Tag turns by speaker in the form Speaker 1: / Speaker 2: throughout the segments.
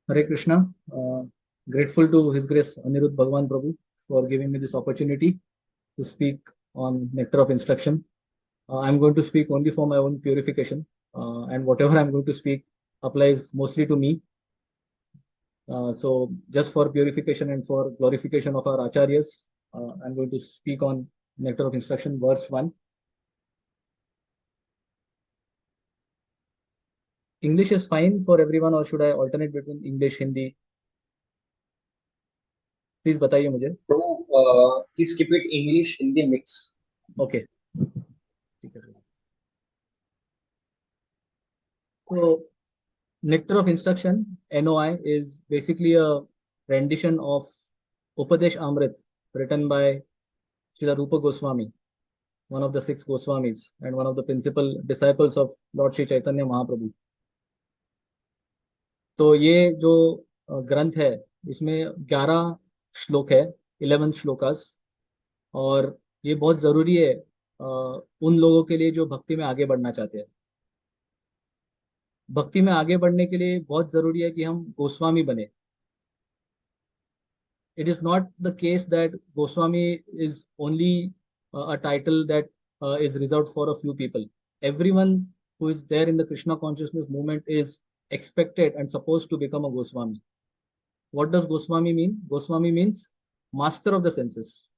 Speaker 1: Hare Krishna. Grateful to His Grace Anirudh Bhagwan Prabhu for giving me this opportunity to speak on Nectar of Instruction. I'm going to speak only for my own purification, and whatever I'm going to speak applies mostly to me. So, just for purification and for glorification of our acharyas, I'm going to speak on Nectar of Instruction, verse 1. English is fine for everyone, or should I alternate between English, Hindi? Please बताइए मुझे.
Speaker 2: तो please keep it English Hindi mix.
Speaker 1: Okay. ठीक है. So, Nectar of Instruction, NOI, is basically a rendition of Upadesh Amrit written by Srila Rupa Goswami, one of the six Goswamis and one of the principal disciples of Lord Sri Chaitanya Mahaprabhu. तो ये जो ग्रंथ है इसमें 11 श्लोक है, 11 श्लोकास. और ये बहुत ज़रूरी है उन लोगों के लिए जो भक्ति में आगे बढ़ना चाहते हैं. भक्ति में आगे बढ़ने के लिए बहुत ज़रूरी है कि हम गोस्वामी बने. It is not the case that Goswami is only a title that is reserved for a few people. Everyone who is there in the Krishna consciousness movement is expected and supposed to become a Goswami. What does Goswami mean? Goswami means master of the senses,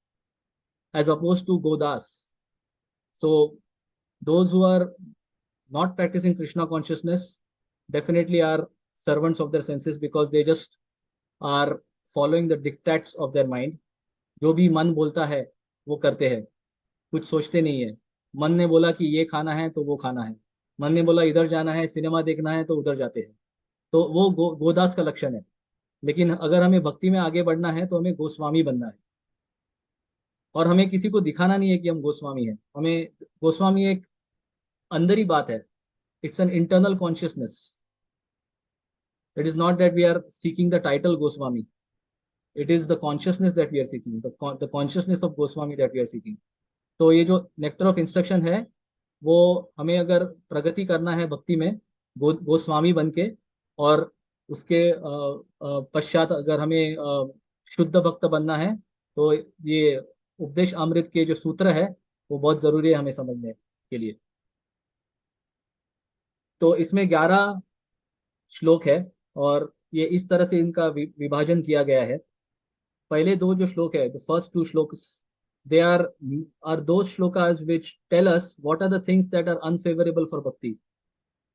Speaker 1: as opposed to Godas. So those who are not practicing Krishna consciousness definitely are servants of their senses, because they just are following the dictates of their mind. जो भी मन बोलता है वो करते हैं, कुछ सोचते नहीं है. मन ने बोला कि ये खाना है तो वो खाना है, मन ने बोला इधर जाना है, सिनेमा देखना है तो उधर जाते हैं. तो वो गोदास का लक्षण है. लेकिन अगर हमें भक्ति में आगे बढ़ना है तो हमें गोस्वामी बनना है. और हमें किसी को दिखाना नहीं है कि हम गोस्वामी हैं. हमें गोस्वामी एक अंदर ही बात है. It's an internal consciousness. It is not that we are seeking the title Goswami. It is the consciousness that we are seeking, the consciousness of Goswami that we are seeking. तो ये जो नेक्टर ऑफ इंस्ट्रक्शन है वो हमें अगर प्रगति करना है भक्ति में गोस्वामी बन के, और उसके पश्चात अगर हमें शुद्ध भक्त बनना है, तो ये उपदेश अमृत के जो सूत्र है वो बहुत जरूरी है हमें समझने के लिए. तो इसमें 11 श्लोक है और ये इस तरह से इनका विभाजन किया गया है. पहले दो जो श्लोक है, the first two shlokas, they are those shlokas which tell us what are the things that are unfavourable for bhakti.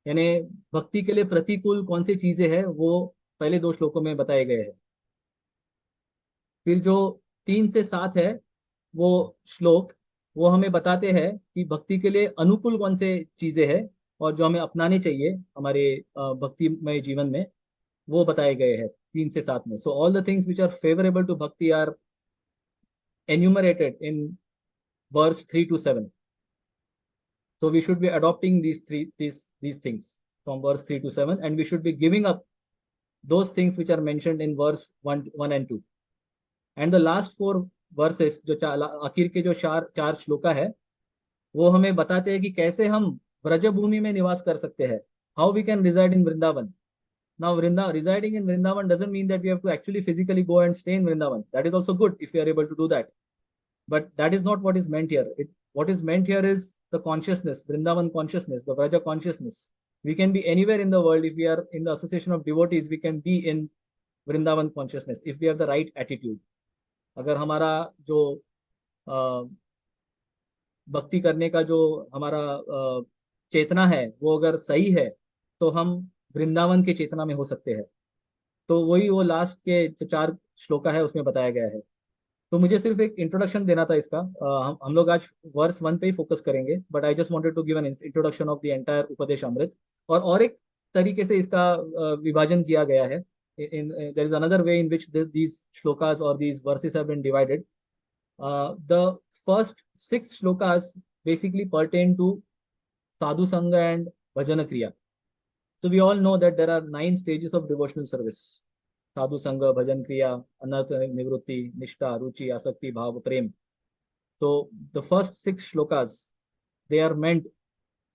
Speaker 1: यानी भक्ति के लिए प्रतिकूल कौन सी चीजें हैं वो पहले दो श्लोकों में बताए गए हैं. फिर जो 3 से 7 है वो श्लोक, वो हमें बताते हैं कि भक्ति के लिए अनुकूल कौन से चीजें हैं और जो हमें अपनाने चाहिए हमारे भक्तिमय जीवन में, वो बताए गए हैं 3 से 7 में. So all the things which are favourable to bhakti are enumerated in verse 3 to 7. So we should be adopting these things from verse 3 to 7, and we should be giving up those things which are mentioned in verse 1 and 2. And the last 4 verses, जो आखिर के जो चार श्लोका है, वो हमें बताते हैं कि कैसे हम ब्रजभूमि में निवास कर सकते हैं. How we can reside in Vrindavan. Now, residing in Vrindavan doesn't mean that we have to actually physically go and stay in Vrindavan. That is also good if we are able to do that. But that is not what is meant here. What is meant here is the consciousness, Vrindavan consciousness, the Vraja consciousness. We can be anywhere in the world. If we are in the association of devotees, we can be in Vrindavan consciousness if we have the right attitude. अगर हमारा जो भक्ति करने का जो हमारा चेतना है वो अगर सही है, तो हम वृंदावन के चेतना में हो सकते हैं. तो वही वो लास्ट के जो 4 श्लोका है उसमें बताया गया है. तो मुझे सिर्फ एक इंट्रोडक्शन देना था इसका. हम लोग आज वर्स 1 पे ही फोकस करेंगे, but I just wanted to give an introduction of the entire Upadesh Amrit. और एक तरीके से इसका विभाजन किया गया है. There is another way in which these shlokas और these verses have been divided. The first 6 shlokas basically pertain to sadhu sangha and bhajana kriya. So we all know that there are 9 stages of devotional service: साधु संग, भजन क्रिया, अनर्थ निवृत्ति, निष्ठा, रुचि, आसक्ति, भाव, प्रेम. तो the first 6 shlokas, they are meant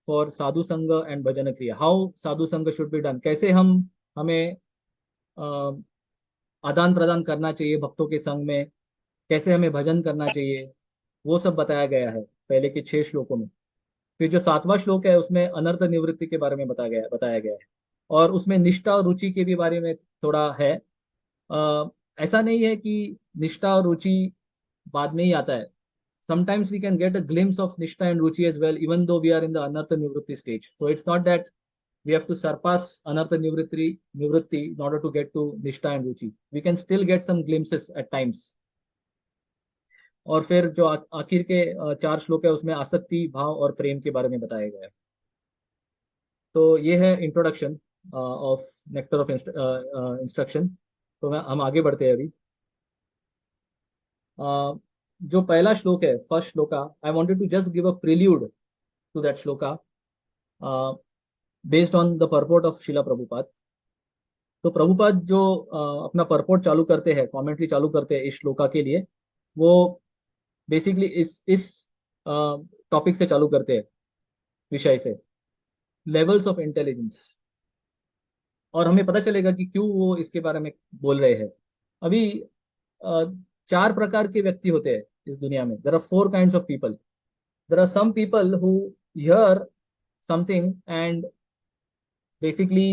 Speaker 1: for sadhu sanga and भजन क्रिया. हाउ साधु संग शुड बी डन, कैसे हमें आदान प्रदान करना चाहिए भक्तों के संग में, कैसे हमें भजन करना चाहिए, वो सब बताया गया है पहले के 6 श्लोकों में। फिर जो 7वां श्लोक है उसमें अनर्थ निवृत्ति के बारे में बताया गया है। और उसमें निष्ठा और रुचि के भी बारे में थोड़ा है। अ, ऐसा नहीं है कि निष्ठा और रुचि बाद में ही आता है। Sometimes we can get a glimpse of Nishta and Ruchi as well, even though we are in the Anartha Nivritti stage. So it's not that we have to surpass Anartha Nivritti in order to get to Nishta and Ruchi. We can still get some glimpses at times. और फिर जो आखिर के 4 श्लोक है उसमें आसक्ति, भाव और प्रेम के बारे में बताया गया है। तो ये है introduction of nectar of instruction. तो हम आगे बढ़ते हैं अभी। जो पहला श्लोक है, first shloka, I wanted to just give a prelude to that shloka based on the purport of Srila Prabhupada. तो प्रभुपाद जो अपना परपोर्ट चालू करते हैं, कमेंट्री चालू करते हैं इस श्लोका के लिए, वो बेसिकली इस टॉपिक से चालू करते हैं, विषय से, लेवल्स ऑफ इंटेलिजेंस। और हमें पता चलेगा कि क्यों वो इसके बारे में बोल रहे हैं। अभी 4 प्रकार के व्यक्ति होते हैं इस दुनिया में। There are 4 kinds of people. There are some people who hear something and basically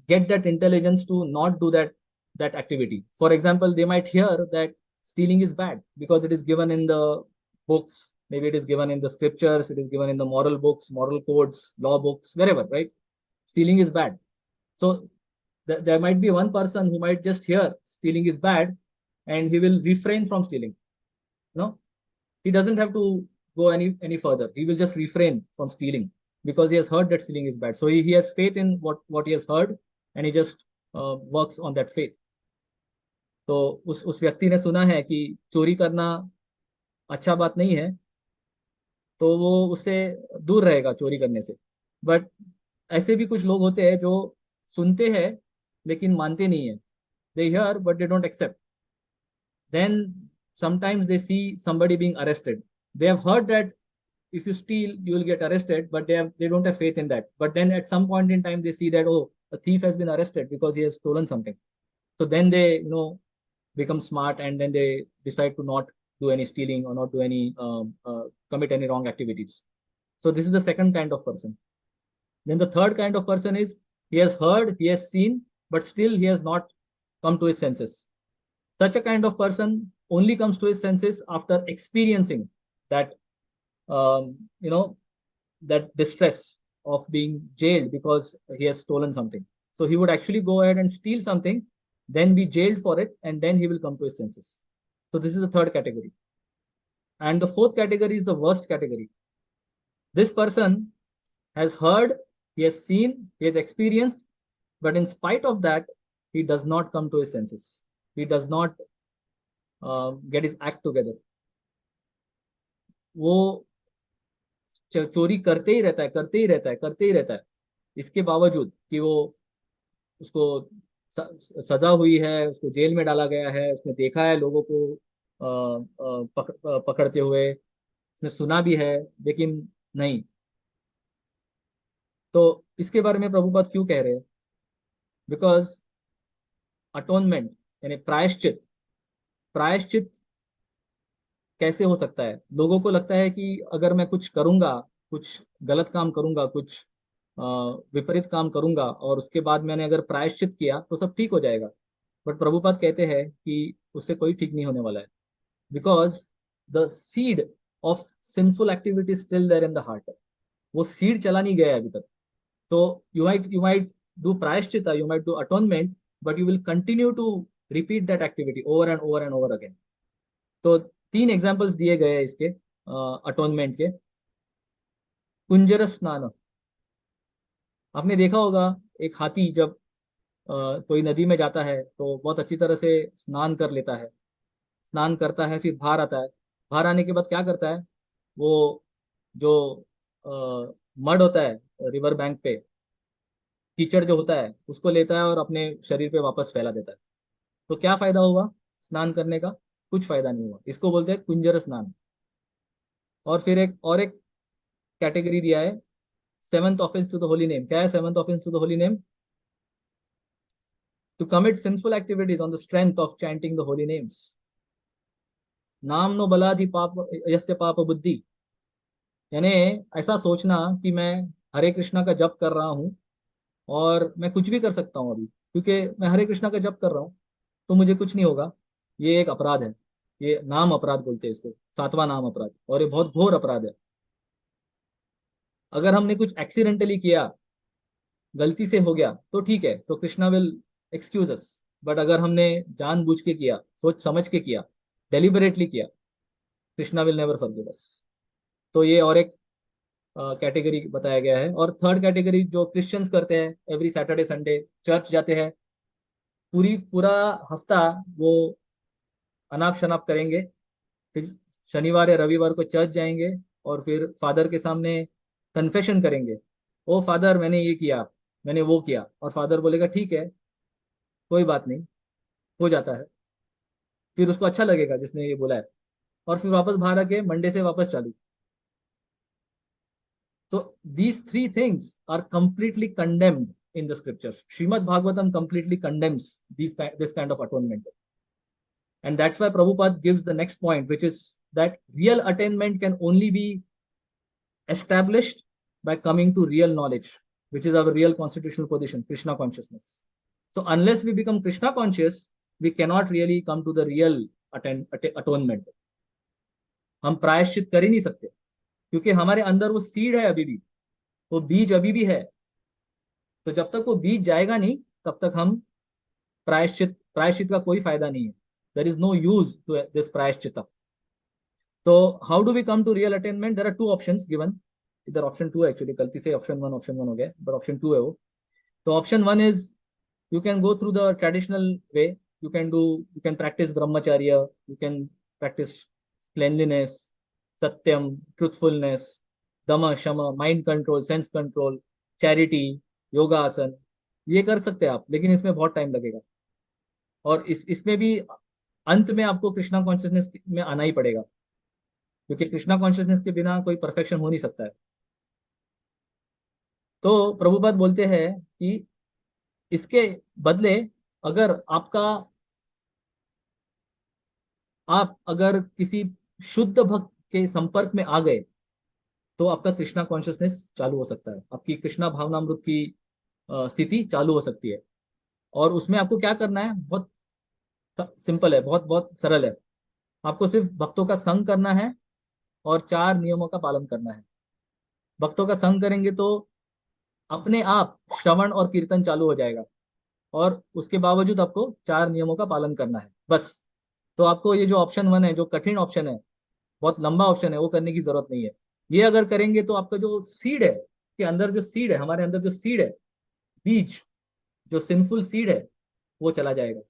Speaker 1: get that intelligence to not do that activity. For example, they might hear that stealing is bad because it is given in the books. Maybe it is given in the scriptures, it is given in the moral books, moral codes, law books, wherever, right? Stealing is bad. So there might be one person who might just hear stealing is bad and he will refrain from stealing. No, he doesn't have to go any further. He will just refrain from stealing because he has heard that stealing is bad. So he has faith in what he has heard, and he just works on that faith. तो उस व्यक्ति ने सुना है कि चोरी करना अच्छा बात नहीं है, तो वो उससे दूर रहेगा चोरी करने से। बट ऐसे भी कुछ लोग होते हैं जो सुनते हैं लेकिन मानते नहीं है। They hear but they don't accept. Then sometimes they see somebody being arrested. They have heard that if you steal, you will get arrested, but they don't have faith in that. But then at some point in time, they see that, oh, a thief has been arrested because he has stolen something. So then they, become smart, and then they decide to not do any stealing or not do any commit any wrong activities. So this is the second kind of person. Then the third kind of person is, he has heard, he has seen, but still he has not come to his senses. Such a kind of person only comes to his senses after experiencing that, um, you know, that distress of being jailed because he has stolen something. So he would actually go ahead and steal something, then be jailed for it, and then he will come to his senses. So this is the third category. And the fourth category is the worst category. This person has heard, he has seen, he has experienced, but in spite of that, he does not come to his senses. He does not get his act together. वो चोरी करते ही रहता है, करते ही रहता है, करते ही रहता है, इसके बावजूद कि वो, उसको सजा हुई है, उसको जेल में डाला गया है, उसने देखा है लोगों को पकड़ते हुए, उसने सुना भी है, लेकिन नहीं। तो इसके बारे में प्रभुपाद क्यों कह रहे हैं? बिकॉज अटोनमेंट यानी प्रायश्चित, प्रायश्चित कैसे हो सकता है? लोगों को लगता है कि अगर मैं कुछ करूंगा, कुछ गलत काम करूंगा, कुछ विपरीत काम करूंगा, और उसके बाद मैंने अगर प्रायश्चित किया तो सब ठीक हो जाएगा। बट प्रभुपाद कहते हैं कि उससे कोई ठीक नहीं होने वाला है। Because the seed of sinful activity still there in the heart. वो सीड चला नहीं गया है अभी तक। तो you might do prayashchita, you might do atonement, but you will continue to repeat that activity over and over and over again. तो 3 examples दिए गए हैं इसके अटोनमेंट के। कुंजरस स्नान, आपने देखा होगा, एक हाथी जब कोई नदी में जाता है तो बहुत अच्छी तरह से स्नान कर लेता है, स्नान करता है, फिर बाहर आता है। बाहर आने के बाद क्या करता है? वो जो मड होता है रिवर बैंक पे, कीचड़ जो होता है, उसको लेता है और अपने शरीर पे वापस फैला देता है। तो क्या फायदा हुआ स्नान करने का? कुछ फायदा नहीं हुआ। इसको बोलते हैं कुंजर स्नान। और फिर एक कैटेगरी दिया है, seventh offence to the holy name. क्या है seventh offence to the holy name? to commit sinful activities on the strength of chanting the holy names. नाम नो बलाधि पाप यस्य पाप बुद्धि, यानी ऐसा सोचना कि मैं हरे कृष्णा का जप कर रहा हूँ और मैं कुछ भी कर सकता हूँ अभी, क्योंकि मैं हरे कृष्णा का जप कर रहा हूँ तो मुझे कुछ नहीं होगा। ये एक अपराध है। ये नाम अपराध बोलते हैं इसको, सातवां नाम अपराध, और ये बहुत घोर अपराध है। अगर हमने कुछ एक्सीडेंटली किया, गलती से हो गया, तो ठीक है, तो Krishna will excuse us. But अगर हमने जानबूझ के किया, सोच समझ के किया, डेलिबरेटली किया, कृष्णा विल नेवर फॉरगिव अस। तो ये और एक कैटेगरी बताया गया है। और थर्ड कैटेगरी जो क्रिश्चियंस करते हैं, एवरी सैटरडे संडे चर्च जाते हैं, पूरा हफ्ता वो अनाप शनाप करेंगे, फिर शनिवार या रविवार को चर्च जाएंगे और फिर फादर के सामने कन्फेशन करेंगे, ओ फादर मैंने ये किया, मैंने वो किया, और फादर बोलेगा ठीक है, कोई बात नहीं, हो जाता है। फिर उसको अच्छा लगेगा जिसने ये बोला है, और फिर वापस बाहर आके मंडे से वापस चालू। तो these three things are completely condemned in the scriptures. Srimad Bhagavatam completely condemns this kind of atonement. And that's why Prabhupada gives the next point, which is that real attainment can only be established by coming to real knowledge, which is our real constitutional position, Krishna consciousness. So unless we become Krishna conscious, we cannot really come to the real atonement. हम प्रायश्चित कर ही नहीं सकते, क्योंकि हमारे अंदर वो seed है अभी भी, वो बीज अभी भी है। तो जब तक वो बीज जाएगा नहीं, तब तक हम प्रायश्चित का कोई फायदा नहीं है। There is no use to this prayashchit. तो how do we come to real attainment? There are two option given. इधर ऑप्शन टू है, एक्चुअली गलती से ऑप्शन वन हो गया, बट ऑप्शन टू है वो। तो option one is, you can go through the traditional way. You can practice brahmacharya, you can practice cleanliness, satyam, truthfulness, dama shama, mind control, sense control, charity, yoga आसन, ये कर सकते हैं आप, लेकिन इसमें बहुत टाइम लगेगा। और इसमें भी अंत में आपको कृष्णा कॉन्शियसनेस में आना ही पड़ेगा, क्योंकि कृष्णा कॉन्शियसनेस के बिना कोई परफेक्शन हो नहीं सकता है। तो प्रभुपाद बोलते हैं कि इसके बदले, अगर आप अगर किसी शुद्ध भक्त के संपर्क में आ गए, तो आपका कृष्णा कॉन्शियसनेस चालू हो सकता है, आपकी कृष्णा भावनामृत की स्थिति चालू हो सकती है। और उसमें आपको क्या करना है? बहुत सिंपल है, बहुत बहुत सरल है। आपको सिर्फ भक्तों का संग करना है और चार नियमों का पालन करना है। भक्तों का संग करेंगे तो अपने आप श्रवण और कीर्तन चालू हो जाएगा, और उसके बावजूद आपको चार नियमों का पालन करना है, बस। तो आपको ये जो ऑप्शन वन है, जो कठिन ऑप्शन है, बहुत लंबा ऑप्शन है, वो करने की जरूरत नहीं है। ये अगर करेंगे तो आपका जो सीड है, के अंदर जो सीड है, हमारे अंदर जो सीड है, बीज, जो सिंफुल सीड है, वो चला जाएगा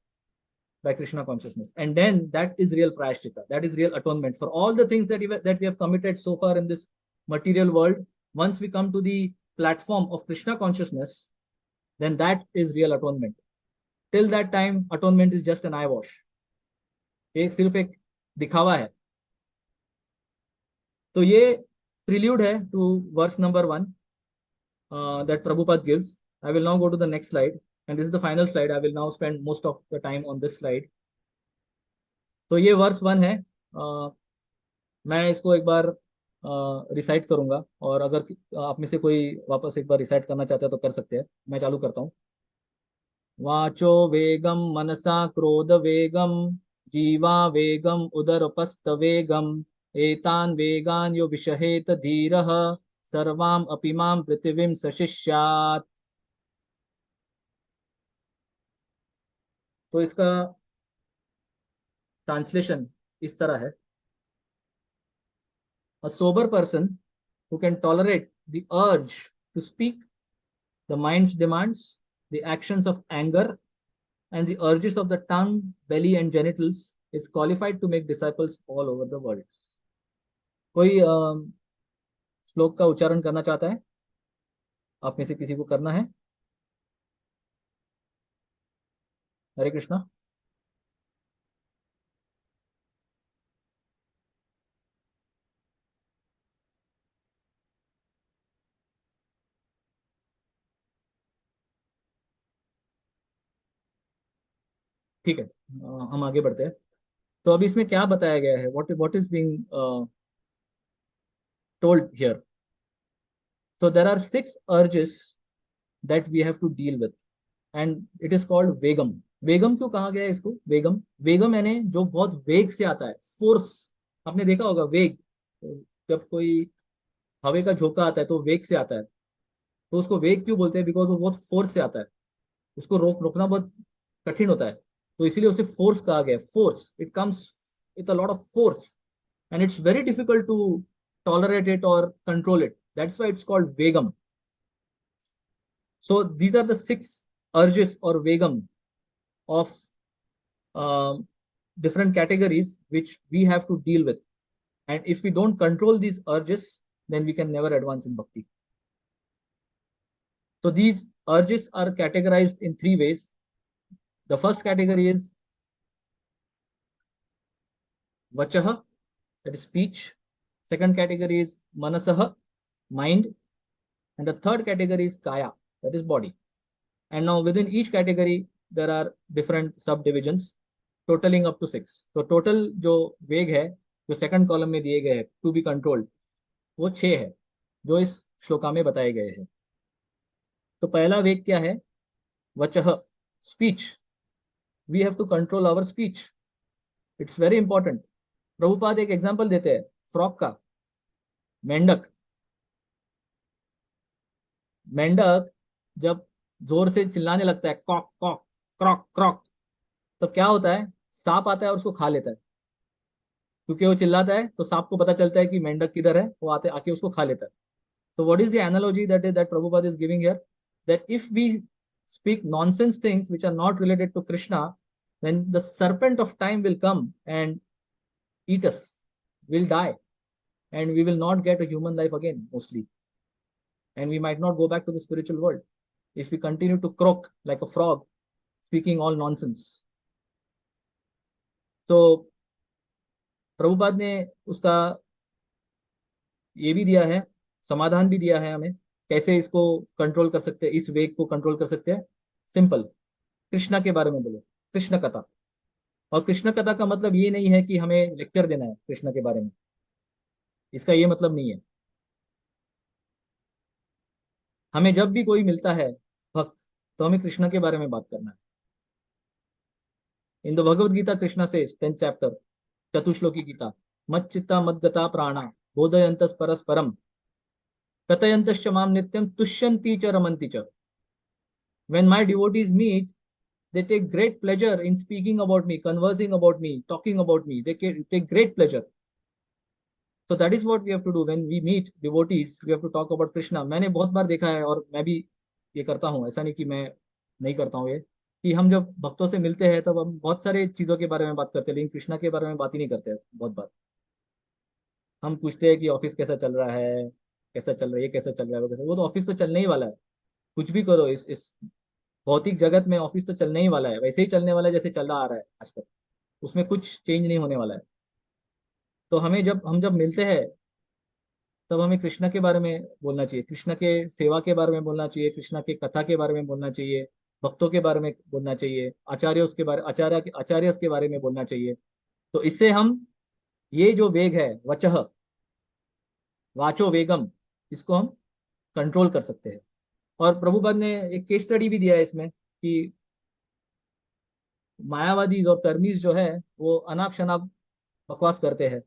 Speaker 1: by Krishna consciousness. And then that is real prayaschitta. That is real atonement for all the things that we have committed so far in this material world. Once we come to the platform of Krishna consciousness, then that is real atonement. Till that time, atonement is just an eyewash. ये सिर्फ एक दिखावा है। तो ये prelude है to verse number 1 that Prabhupada gives. I will now go to the next slide, and this is the final slide. I will now spend most of the time on this slide. तो ये verse 1 है। मैं इसको एक बार recite करूंगा, और अगर आप में से कोई वापस एक बार रिसाइट करना चाहता है तो कर सकते हैं। मैं चालू करता हूँ। वाचो वेगम मनसा क्रोध वेगम, जीवा वेगम उदरपस्त वेगम, एतान वेगान यो विषहेत धीरः, सर्वाम अपिमाम पृथिवीम सशिष्यात्। तो इसका ट्रांसलेशन इस तरह है: A sober person who can tolerate the urge to speak, the mind's demands, the actions of anger, and the urges of the tongue, belly, and genitals is qualified to make disciples all over the world. कोई श्लोक का उच्चारण करना चाहता है? आप में से किसी को करना है? हरे कृष्णा। ठीक है, हम आगे बढ़ते हैं। तो अभी इसमें क्या बताया गया है, what is being told here? So there are six urges that we have to deal with, and it is called वेगम। वेगम क्यों कहा गया है इसको वेगम? वेगम यानी जो बहुत वेग से आता है, फोर्स। आपने देखा होगा वेग, जब कोई हवा का झोंका आता है तो वेग से आता है, तो उसको वेग क्यों बोलते हैं? बिकॉज वो बहुत फोर्स से आता है, उसको रोकना बहुत कठिन होता है, तो इसीलिए उसे फोर्स कहा गया है। Force, it comes with a lot of force, and it's very difficult to tolerate it or control it. That's why it's called vegam. So these are the six urges or vegam of um different categories which we have to deal with. And if we don't control these urges, then we can never advance in bhakti. So these urges are categorized in three ways. The first category is vachah, that is speech. Second category is manasah, mind. And the third category is kaya, that is body. And now within each category, there are different subdivisions totaling up to 6. तो total जो वेग है, जो second column में दिए गए हैं to be controlled, वो 6 है जो इस श्लोका में बताए गए हैं। तो पहला वेग क्या है? वचः, speech. We have to control our speech, it's very important. Prabhupada एक एग्जाम्पल देते हैं फ्रॉक का। मेंढक, मेंढक जब जोर से चिल्लाने लगता है, कॉक कॉक क्रॉक क्रॉक, तो क्या होता है? सांप आता है और उसको खा लेता है। क्योंकि वो चिल्लाता है तो सांप को पता चलता है कि मेंढक किधर है, वो आते आके उसको खा लेता है। So what is the analogy that Prabhupada is giving here? That if we speak nonsense things which are not related to Krishna, then the serpent of time will come and eat us. We'll die, and we will not get a human life again, mostly. And we might not go back to the spiritual world if we continue to croak like a frog, speaking all nonsense. तो प्रभुपाद ने उसका ये भी दिया है, समाधान भी दिया है हमें, कैसे इसको कंट्रोल कर सकते हैं, इस वेग को कंट्रोल कर सकते हैं। सिंपल, कृष्णा के बारे में बोलो, कृष्ण कथा। और कृष्ण कथा का मतलब ये नहीं है कि हमें लेक्चर देना है कृष्ण के बारे में, इसका ये मतलब नहीं है। हमें जब भी कोई मिलता है भक्त, तो हमें कृष्ण के बारे में बात करना है। इन द भगवद गीता कृष्णा से 10th चैप्टर, चतुश्लोकी गीता, मत चित्ता मत गता प्राणा बोधयंतस परस्परम कथयंतश्च माम नित्यम तुष्यन्ति च रमन्ति च। When my devotees meet, they take great pleasure in speaking about me, conversing about me, talking about me. They take great pleasure. So that is what we have to do when we meet devotees. We have to talk about Krishna. मैंने बहुत बार देखा है और मैं भी ये करता हूँ, ऐसा नहीं कि मैं नहीं करता हूँ ये, कि हम जब भक्तों से मिलते हैं तब हम बहुत सारे चीज़ों के बारे में बात करते हैं, लेकिन कृष्णा के बारे में बात ही नहीं करते हैं। बहुत बार हम पूछते हैं कि ऑफिस कैसा चल रहा है, कैसा चल रहा है, ये कैसा चल रहा है, वो कैसा। वो तो ऑफिस तो चलने ही वाला है, कुछ भी करो इस भौतिक जगत में, ऑफिस तो चलने ही वाला है, वैसे ही चलने वाला है जैसे चल रहा आ रहा है आज तक, उसमें कुछ चेंज नहीं होने वाला है। तो हमें जब मिलते हैं, तब हमें कृष्णा के बारे में बोलना चाहिए, कृष्णा के सेवा के बारे में बोलना चाहिए, कृष्णा के कथा के बारे में बोलना चाहिए, भक्तों के बारे में बोलना चाहिए, आचार्य के बारे में बोलना चाहिए। तो इससे हम ये जो वेग है वचह, वाचो वेगम, इसको हम कंट्रोल कर सकते हैं। और प्रभुपाद ने एक केस स्टडी भी दिया है इसमें कि मायावादी और कर्मीज जो है वो अनाप शनाप बकवास करते हैं।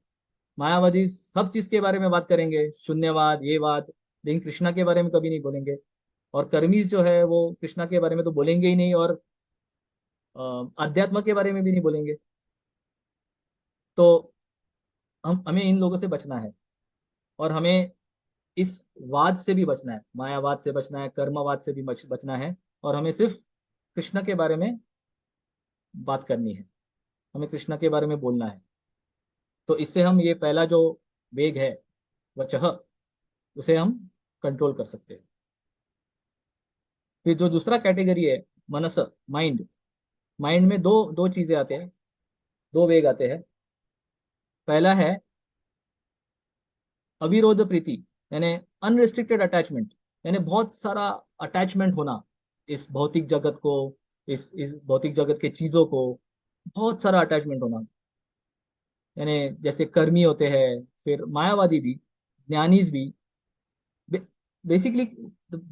Speaker 1: मायावादी सब चीज के बारे में बात करेंगे, शून्यवाद, ये वाद, लेकिन कृष्णा के बारे में कभी नहीं बोलेंगे। और कर्मीज जो है वो कृष्णा के बारे में तो बोलेंगे ही नहीं, और अध्यात्म के बारे में भी नहीं बोलेंगे। तो हमें इन लोगों से बचना है, और हमें इस वाद से भी बचना है, मायावाद से बचना है, कर्मवाद से भी बचना है। और हमें सिर्फ कृष्ण के बारे में बात करनी है, हमें कृष्ण के बारे में बोलना है। तो इससे हम ये पहला जो वेग है वचह, उसे हम कंट्रोल कर सकते हैं। फिर जो दूसरा कैटेगरी है मनस, माइंड। माइंड में दो दो चीजें आते हैं, दो वेग आते हैं। पहला है अविरोध प्रीति, यानी अनरिस्ट्रिक्टेड अटैचमेंट, यानी बहुत सारा अटैचमेंट होना इस भौतिक जगत को, इस भौतिक जगत के चीजों को, बहुत सारा अटैचमेंट होना, यानी जैसे कर्मी होते हैं, फिर मायावादी भी, ज्ञानीज भी। Basically,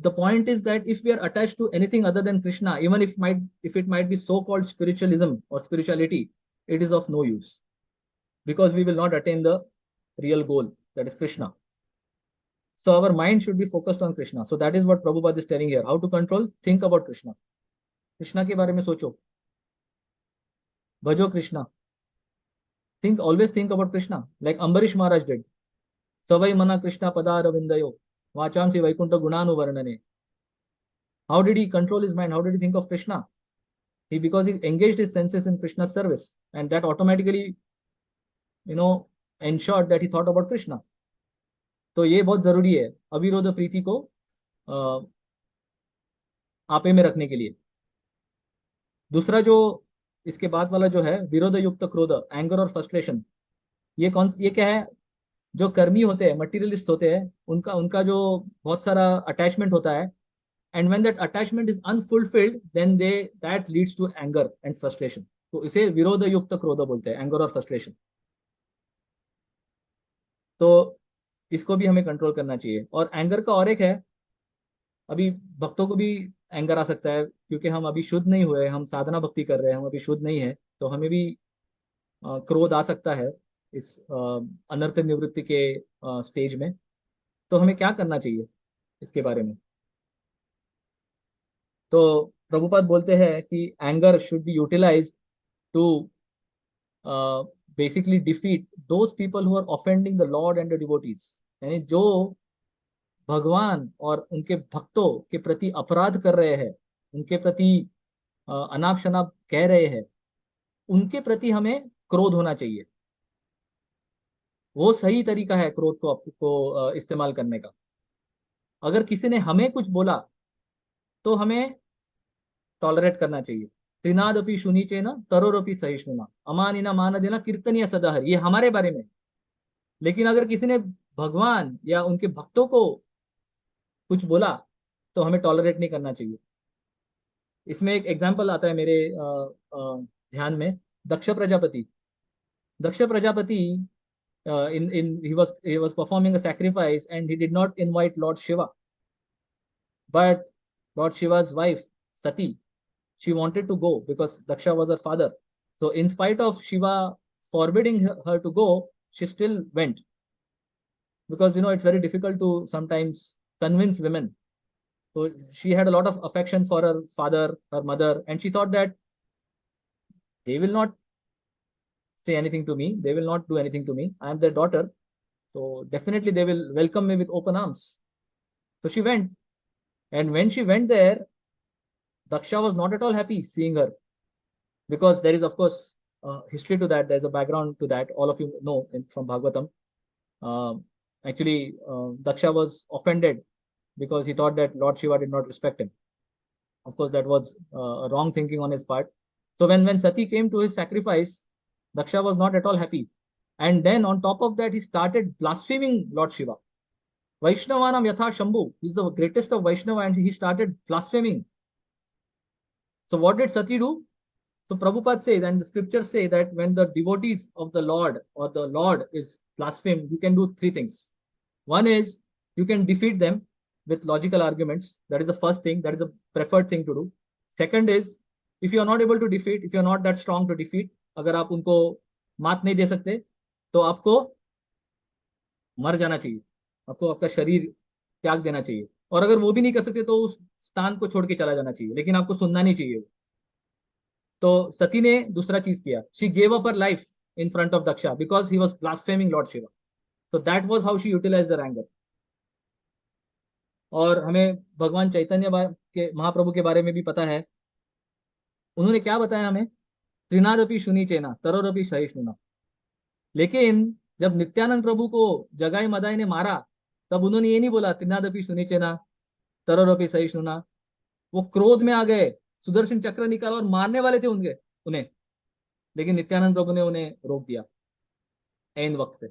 Speaker 1: the point is that if we are attached to anything other than Krishna, even if it might be so called spiritualism or spirituality, it is of no use, because we will not attain the real goal, that is Krishna. So our mind should be focused on Krishna. So that is what Prabhupada is telling here. How to control? Think about Krishna. Krishna के बारे में सोचो, भजो Krishna. Think, always think about Krishna, like Ambarish Maharaj did. Savai mana Krishna padar vindayo vachamsi vaikunta gunanu varnane. How did he control his mind? How did he think of Krishna? Because he engaged his senses in Krishna's service, and that automatically, you know, ensured that he thought about Krishna. तो ये बहुत जरूरी है अविरोध प्रीति को आपे में रखने के लिए। दूसरा जो इसके बाद वाला जो है विरोध युक्त क्रोध, एंगर और फ्रस्ट्रेशन, ये क्या है? जो कर्मी होते हैं, मटीरियलिस्ट होते हैं, उनका उनका जो बहुत सारा अटैचमेंट होता है, and when that attachment is unfulfilled then they that leads to anger and frustration. तो इसे विरोध युक्त क्रोध बोलते हैं, एंगर और फ्रस्ट्रेशन। तो इसको भी हमें कंट्रोल करना चाहिए। और एंगर का और एक है, अभी भक्तों को भी एंगर आ सकता है, क्योंकि हम अभी शुद्ध नहीं हुए, हम साधना भक्ति कर रहे हैं, हम अभी शुद्ध नहीं है, तो हमें भी क्रोध आ सकता है इस अनर्थ निवृत्ति के स्टेज में। तो हमें क्या करना चाहिए इसके बारे में? तो प्रभुपाद बोलते हैं कि anger should be utilise to basically defeat those people who are offending the lord and the devotees, यानी जो भगवान और उनके भक्तों के प्रति अपराध कर रहे हैं, उनके प्रति अनाप शनाप कह रहे हैं, उनके प्रति हमें क्रोध होना चाहिए। वो सही तरीका है क्रोध को इस्तेमाल करने का। अगर किसी ने हमें कुछ बोला तो हमें टॉलरेट करना चाहिए। त्रिनादपि शुनीचे न तरोरपि सहिष्णुना अमानिना मान देना कीर्तनीय सदाहर, ये हमारे बारे में। लेकिन अगर किसी ने भगवान या उनके भक्तों को कुछ बोला तो हमें टॉलरेट नहीं करना चाहिए। इसमें एक एग्जाम्पल आता है मेरे ध्यान में, दक्ष प्रजापति। दक्ष Prajapati in he was performing a sacrifice and he did not invite Lord Shiva, but Lord Shiva's wife Sati, she wanted to go because Daksha was her father. So in spite of Shiva forbidding her to go, she still went, because it's very difficult to sometimes convince women. So she had a lot of affection for her father, her mother, and she thought that they will not say anything to me, they will not do anything to me, I am their daughter, so definitely they will welcome me with open arms. So she went, and when she went there, Daksha was not at all happy seeing her, because there is, of course, history to that. There's a background to that. All of you know from Bhagavatam. Actually, Daksha was offended because he thought that Lord Shiva did not respect him. Of course, that was a wrong thinking on his part. So when Sati came to his sacrifice, Daksha was not at all happy. And then on top of that, he started blaspheming Lord Shiva. Vaishnavanam Yatha Shambhu. He's the greatest of Vaishnava, and he started blaspheming. So what did Sati do? So Prabhupada says, and the scriptures say, that when the devotees of the Lord or the Lord is blasphemed, you can do three things. One is you can defeat them with logical arguments. That is the first thing. That is a preferred thing to do. Second is, if you are not able to defeat, if you are not that strong to defeat, अगर आप उनको मात नहीं दे सकते, तो आपको मर जाना चाहिए, आपको आपका शरीर त्याग देना चाहिए। और अगर वो भी नहीं कर सकते तो उस स्थान को छोड़ के चला जाना चाहिए, लेकिन आपको सुनना नहीं चाहिए। तो सती ने दूसरा चीज किया, she gave up her life in front of Daksha because he was blaspheming Lord Shiva. So that was how she utilized her anger. और हमें भगवान चैतन्य के महाप्रभु के बारे में भी पता है। उन्होंने क्या बताया हमें? त्रिनादपि शुनी चेना तरोरपि सहिष्णुना। लेकिन जब नित्यानंद प्रभु को जगाई मदाई ने मारा, तब उन्होंने ये नहीं बोला त्रिनादपि शुनी चेना तरोरपि सहिष्णुना। वो क्रोध में आ गए, सुदर्शन चक्र निकाला और मारने वाले थे उन्हें। लेकिन नित्यानंद प्रभु ने उन्हें रोक दिया ऐन वक्त पे।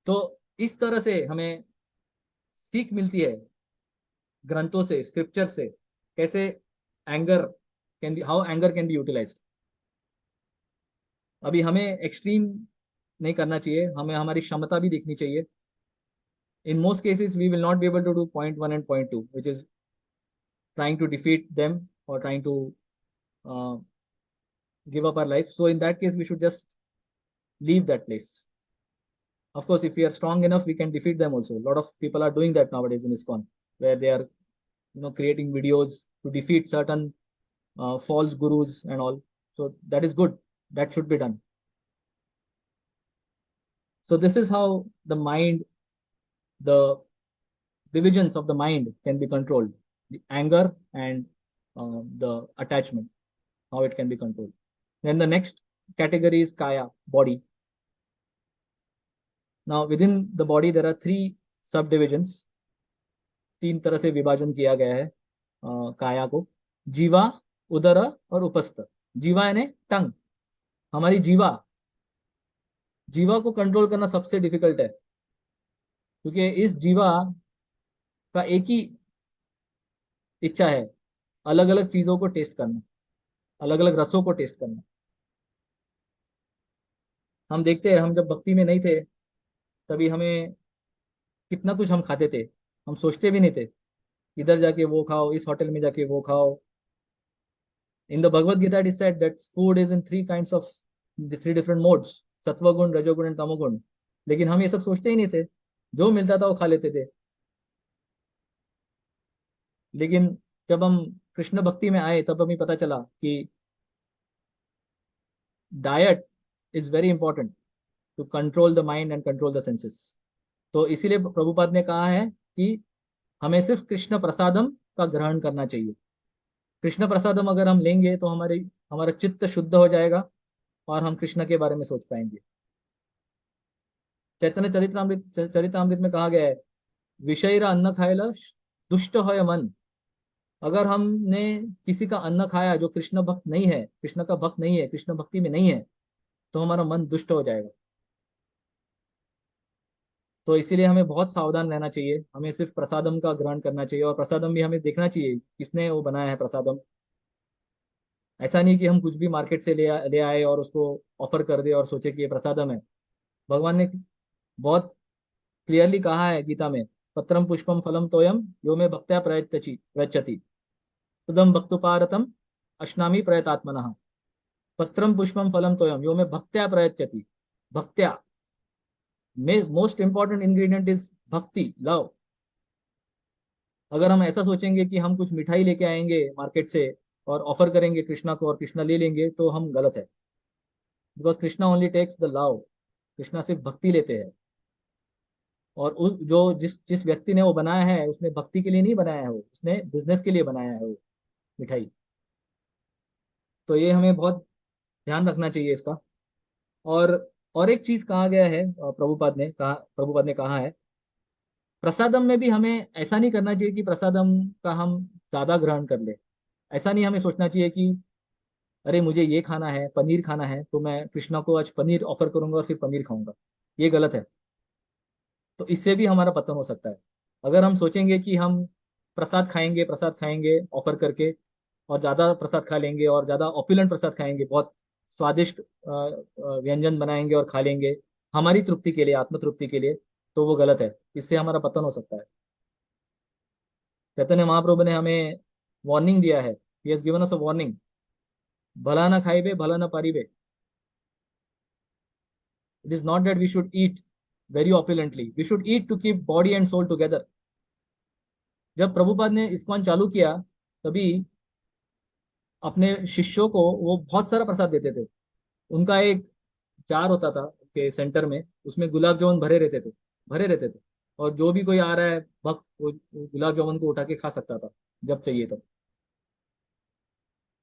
Speaker 1: तो इस तरह से हमें सीख मिलती है ग्रंथों से, स्क्रिप्चर से, कैसे anger can be, how anger can be utilized. अभी हमें एक्सट्रीम नहीं करना चाहिए, हमें हमारी क्षमता भी देखनी चाहिए. In most cases we will not be able to do point 1 and point 2, which is trying to defeat them or trying to uh, give up our life. So in that case we should just leave that place. Of course, if we are strong enough, we can defeat them also. A lot of people are doing that nowadays in ISKCON, where they are, creating videos to defeat certain false gurus and all. So that is good. That should be done. So this is how the mind, the divisions of the mind can be controlled. The anger and the attachment, how it can be controlled. Then the next category is kaya, body. Now within the body there are 3 subdivisions. 3 तरह से विभाजन किया गया है काया को. जीवा, उदर और उपस्थ. जीवा यानी टंग. हमारी जीवा को कंट्रोल करना सबसे डिफिकल्ट है, क्योंकि इस जीवा का एक ही इच्छा है, अलग अलग चीजों को टेस्ट करना, अलग अलग रसों को टेस्ट करना. हम देखते हैं, हम जब भक्ति में नहीं थे तभी हमें कितना कुछ हम खाते थे, हम सोचते भी नहीं थे इधर जाके वो खाओ, इस होटल में जाके वो खाओ. In the Bhagavad Gita it is said that food is in 3 kinds of, the 3 different modes, सत्वगुण, रजोगुण एंड तमोगुण. लेकिन हम ये सब सोचते ही नहीं थे, जो मिलता था वो खा लेते थे. लेकिन जब हम कृष्ण भक्ति में आए तब हमें पता चला कि diet is very important to control the mind and control the senses. तो इसीलिए प्रभुपाद ने कहा है कि हमें सिर्फ कृष्ण प्रसादम का ग्रहण करना चाहिए. कृष्ण प्रसादम अगर हम लेंगे तो हमारा चित्त शुद्ध हो जाएगा और हम कृष्ण के बारे में सोच पाएंगे. चैतन्य चरितमृत में कहा गया है, विषयरा अन्न खायला दुष्ट है मन. अगर हमने किसी का अन्न खाया जो कृष्ण भक्त नहीं है, कृष्ण का भक्त नहीं है, कृष्ण भक्ति में नहीं है, तो हमारा मन दुष्ट हो जाएगा. तो इसीलिए हमें बहुत सावधान रहना चाहिए. हमें सिर्फ प्रसादम का ग्रहण करना चाहिए, और प्रसादम भी हमें देखना चाहिए किसने वो बनाया है प्रसादम. ऐसा नहीं कि हम कुछ भी मार्केट से ले आए और उसको ऑफर कर दे और सोचे कि ये प्रसादम है. भगवान ने बहुत क्लियरली कहा है गीता में, पत्रम पुष्पम फलम तोयम यो में भक्त्या प्रयच्छति तदम भक्तुपारतम अश्नामी प्रयतात्मनः. पत्रम पुष्पम फलम तोयम यो में भक्त्या प्रयच्छति. भक्त्या में मोस्ट इंपॉर्टेंट इंग्रेडिएंट इज भक्ति, लव. अगर हम ऐसा सोचेंगे कि हम कुछ मिठाई लेके आएंगे मार्केट से और ऑफर करेंगे कृष्णा को और कृष्णा ले लेंगे, तो हम गलत है. Because Krishna only takes the love. Krishna सिर्फ भक्ति लेते हैं. और उस जो जिस व्यक्ति ने वो बनाया है, उसने भक्ति के लिए नहीं बनाया है, वो उसने बिजनेस के लिए बनाया है वो मिठाई. तो ये हमें बहुत ध्यान रखना चाहिए इसका. और एक चीज कहा गया है, प्रभुपाद ने कहा है, प्रसादम में भी हमें ऐसा नहीं करना चाहिए कि प्रसादम का हम ज्यादा ग्रहण कर ले. ऐसा नहीं हमें सोचना चाहिए कि अरे मुझे ये खाना है, पनीर खाना है, तो मैं कृष्णा को आज पनीर ऑफर करूंगा और फिर पनीर खाऊंगा. ये गलत है. तो इससे भी हमारा पतन हो सकता है. अगर हम सोचेंगे कि हम प्रसाद खाएंगे ऑफर करके, और ज़्यादा प्रसाद खा लेंगे और ज़्यादा ऑपुलेंट प्रसाद खाएंगे, बहुत स्वादिष्ट व्यंजन बनाएंगे और खा लेंगे हमारी तृप्ति के लिए, आत्म तृप्ति के लिए, तो वो गलत है. इससे हमारा पतन हो सकता है. चैतन्य महाप्रभु ने हमें वार्निंग दिया है. He has given us a warning, भला ना खाइबे भला ना पारिबे. It is not that we should eat very opulently, we should eat to keep body and soul together. जब प्रभुपाद ने इस्कॉन चालू किया तभी अपने शिष्यों को वो बहुत सारा प्रसाद देते थे. उनका एक जार होता था के सेंटर में, उसमें गुलाब जामुन भरे रहते थे. और जो भी कोई आ रहा है भक्त, वो गुलाब जामुन को उठा के खा सकता था जब चाहिए तब.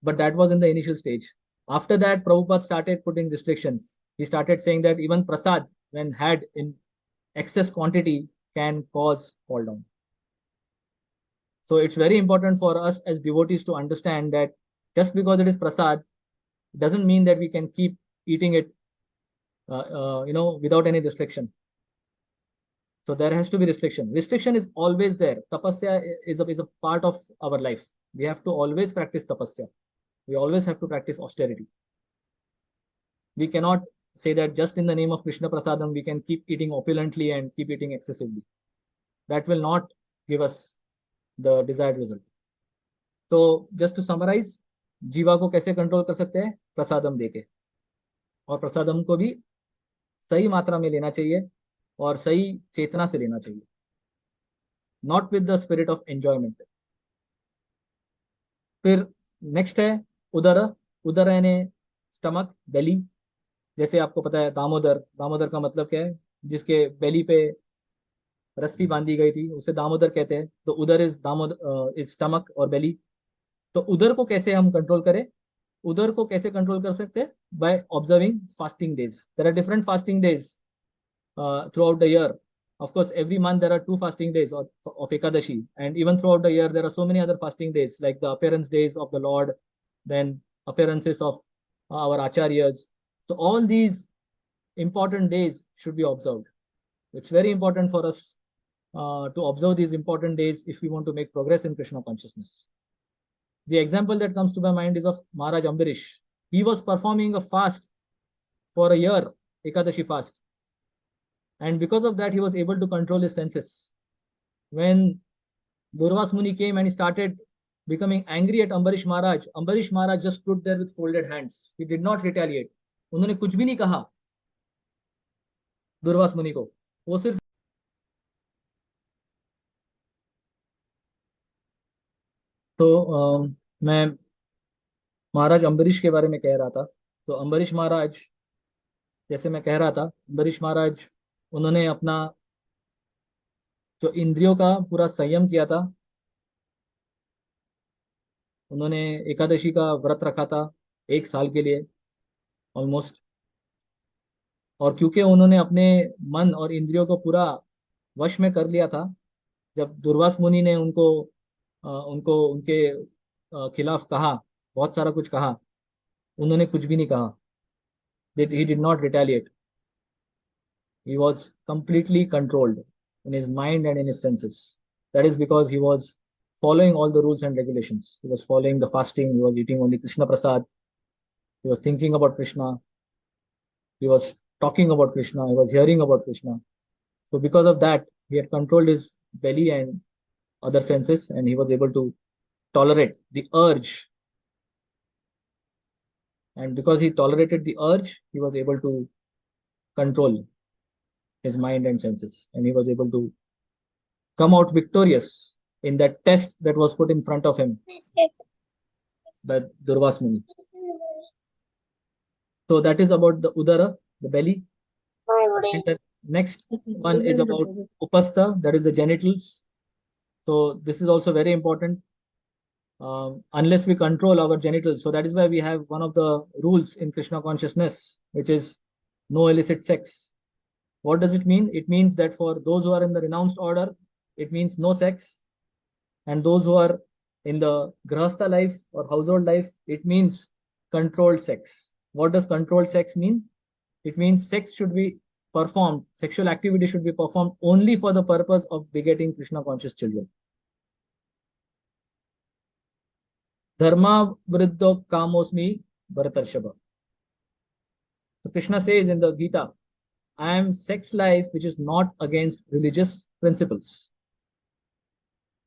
Speaker 1: But that was in the initial stage. After that Prabhupada started putting restrictions. He started saying that even Prasad when had in excess quantity can cause fall down. So it's very important for us as devotees to understand that just because it is prasad doesn't mean that we can keep eating it without any restriction. So there has to be restriction. Restriction is always there. Tapasya is a part of our life. We have to always practice tapasya. We always have to practice austerity. We cannot say that just in the name of Krishna Prasadam, we can keep eating opulently and keep eating excessively. That will not give us the desired result. तो just to summarize, जीवा को कैसे control कर सकते हैं? प्रसादम देके, और प्रसादम को भी सही मात्रा में लेना चाहिए और सही चेतना से लेना चाहिए, not with the spirit of enjoyment. फिर नेक्स्ट है उदर. उदर यानी स्टमक, बेली. जैसे आपको पता है दामोदर, दामोदर का मतलब क्या है? जिसके बेली पे रस्सी बांधी गई थी उसे दामोदर कहते हैं. तो उदर इज दामोदर, इज स्टमक और बेली. तो उदर को कैसे हम कंट्रोल करें? उदर को कैसे कंट्रोल कर सकते हैं? By observing fasting days. There are different fasting days throughout the year. Of course, every month there are 2 fasting days of Ekadashi, and even throughout the year there are so many other fasting days, like the appearance days of the Lord, then appearances of our acharyas. So all these important days should be observed. It's very important for us to observe these important days if we want to make progress in Krishna consciousness. The example that comes to my mind is of Maharaj Ambarish. He was performing a fast for a year, Ekadashi fast. And because of that, he was able to control his senses. When Durvas Muni came and he started becoming angry at Ambarish Maharaj just stood there with folded hands. He did not retaliate. उन्होंने कुछ भी नहीं कहा दुर्वास मुनि को. वो सिर्फ तो मैं महाराज अम्बरीश के बारे में कह रहा था. तो अम्बरीश महाराज, जैसे मैं कह रहा था, अम्बरीश महाराज उन्होंने अपना जो इंद्रियों का पूरा संयम किया था. उन्होंने एकादशी का व्रत रखा था 1 साल के लिए ऑलमोस्ट. और क्योंकि उन्होंने अपने मन और इंद्रियों को पूरा वश में कर लिया था, जब दुर्वास मुनि ने उनको उनके खिलाफ कहा, बहुत सारा कुछ कहा, उन्होंने कुछ भी नहीं कहा. He did not retaliate. He was completely controlled in his mind and in his senses. That is because he was following all the rules and regulations. He was following the fasting. He was eating only Krishna Prasad. He was thinking about Krishna. He was talking about Krishna. He was hearing about Krishna. So because of that, he had controlled his belly and other senses, and he was able to tolerate the urge. And because he tolerated the urge, he was able to control his mind and senses, and he was able to come out victorious in that test that was put in front of him by Durvas Muni. So that is about the Udara, the belly. And the next one is about Upastha, that is the genitals. So this is also very important. Unless we control our genitals. So that is why we have one of the rules in Krishna consciousness, which is no illicit sex. What does it mean? It means that for those who are in the renounced order, it means no sex. And those who are in the Grahastha life or household life, it means controlled sex. What does controlled sex mean? It means sex should be performed, sexual activity should be performed only for the purpose of begetting Krishna conscious children. Dharma vriddho kamosmi Bharatarshava. So Krishna says in the Gita, I am sex life which is not against religious principles.